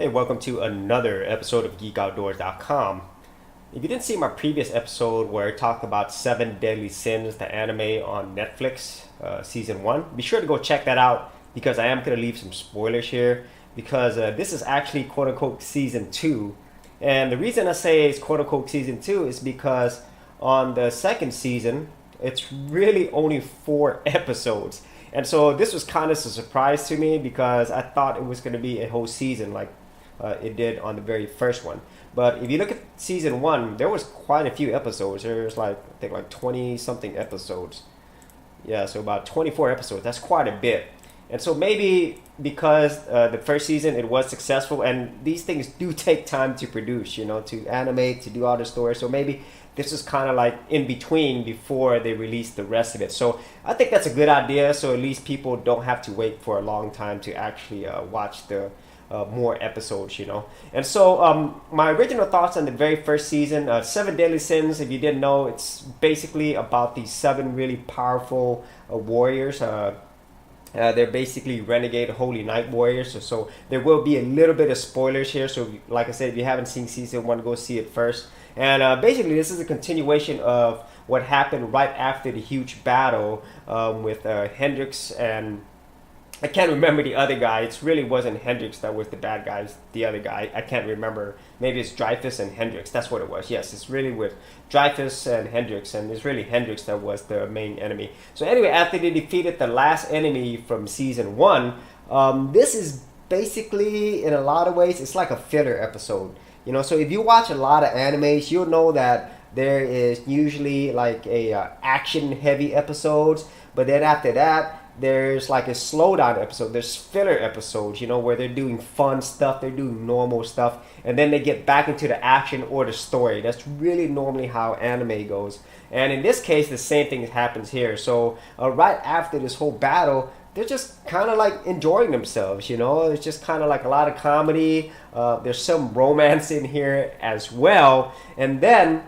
Hey, welcome to another episode of GeekOutdoors.com. If you didn't see my previous episode where I talked about 7 Deadly Sins, the anime on Netflix, season 1, be sure to go check that out because I am going to leave some spoilers here because this is actually quote-unquote season 2. And the reason I say it's quote-unquote season 2 is because on the second season, it's really only 4 episodes. And so this was kind of a surprise to me because I thought it was going to be a whole season like it did on the very first one. But if you look at season 1, there was quite a few episodes. There's I think 20 something episodes. Yeah, so about 24 episodes. That's quite a bit. And so maybe because the first season it was successful, and these things do take time to produce, to animate, to do all the stories. So maybe this is kind of like in between before they release the rest of it. So I think that's a good idea. So at least people don't have to wait for a long time to actually watch the more episodes, And so my original thoughts on the very first season, 7 Deadly Sins, if you didn't know, it's basically about these 7 really powerful warriors. They're basically renegade holy knight warriors. So there will be a little bit of spoilers here. So like I said, if you haven't seen season 1, go see it first. And basically this is a continuation of what happened right after the huge battle with Hendrix and I can't remember the other guy. It really wasn't Hendrix that was the bad guy. It's the other guy. I can't remember. Maybe it's Dreyfus and Hendrix. That's what it was. Yes, it's really with Dreyfus and Hendrix. And it's really Hendrix that was the main enemy. So anyway, after they defeated the last enemy from season 1, this is basically, in a lot of ways, it's like a filler episode. So if you watch a lot of animes, you'll know that there is usually like a action-heavy episodes. But then after that, there's like a slowdown episode. There's filler episodes, where they're doing fun stuff, they're doing normal stuff, and then they get back into the action or the story. That's really normally how anime goes. And in this case, the same thing happens here. So right after this whole battle, they're just kind of like enjoying themselves, It's just kind of like a lot of comedy. There's some romance in here as well. And then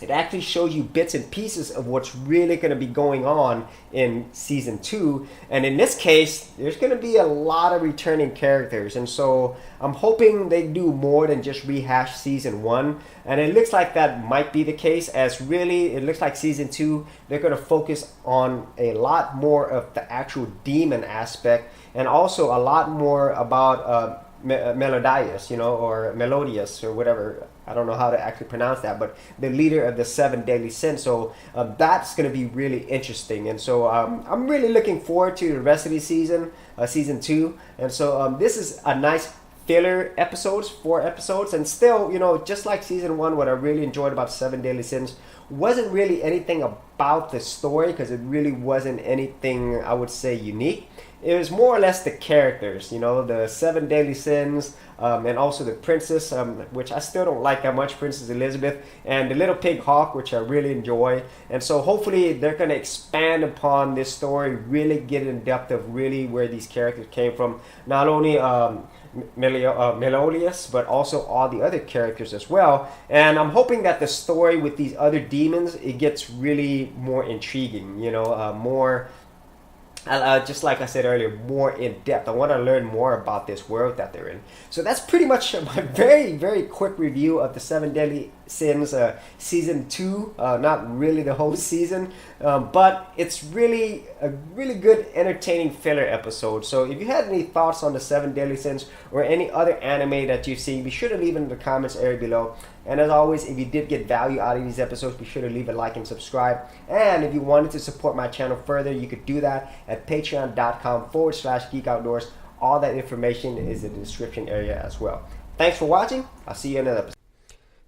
it actually shows you bits and pieces of what's really going to be going on in season 2. And in this case, there's going to be a lot of returning characters. And so I'm hoping they do more than just rehash season 1. And it looks like that might be the case, as really it looks like season 2, they're going to focus on a lot more of the actual demon aspect and also a lot more about Melodius, or Melodius or whatever. I don't know how to actually pronounce that, but the leader of the 7 Deadly Sins. So that's going to be really interesting. And so I'm really looking forward to the rest of the season, season 2. And so this is a nice filler episodes, 4 episodes. And still, just like season 1, what I really enjoyed about 7 Deadly Sins wasn't really anything about the story, because it really wasn't anything, I would say, unique. It was more or less the characters, the 7 Deadly Sins, and also the princess, which I still don't like that much, Princess Elizabeth, and the little pig Hawk, which I really enjoy. And so hopefully they're going to expand upon this story, really get in depth of really where these characters came from. Not only Melodius, but also all the other characters as well. And I'm hoping that the story with these other demons, it gets really more intriguing, more... just like I said earlier, more in depth. I want to learn more about this world that they're in. So that's pretty much my very, very quick review of the 7 Deadly Sins season 2. Not really the whole season, but it's really a really good, entertaining filler episode. So if you had any thoughts on the 7 Deadly Sins or any other anime that you've seen, be sure to leave it in the comments area below. And as always, if you did get value out of these episodes, be sure to leave a like and subscribe. And if you wanted to support my channel further, you could do that at patreon.com/geekoutdoors. All that information is in the description area as well. Thanks for watching. I'll see you in another episode.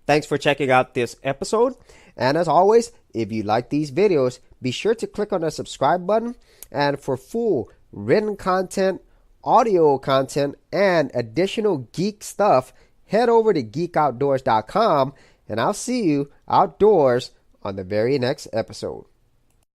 Thanks for checking out this episode. And as always, if you like these videos, be sure to click on the subscribe button. And for full written content, audio content, and additional geek stuff, head over to geekoutdoors.com, and I'll see you outdoors on the very next episode.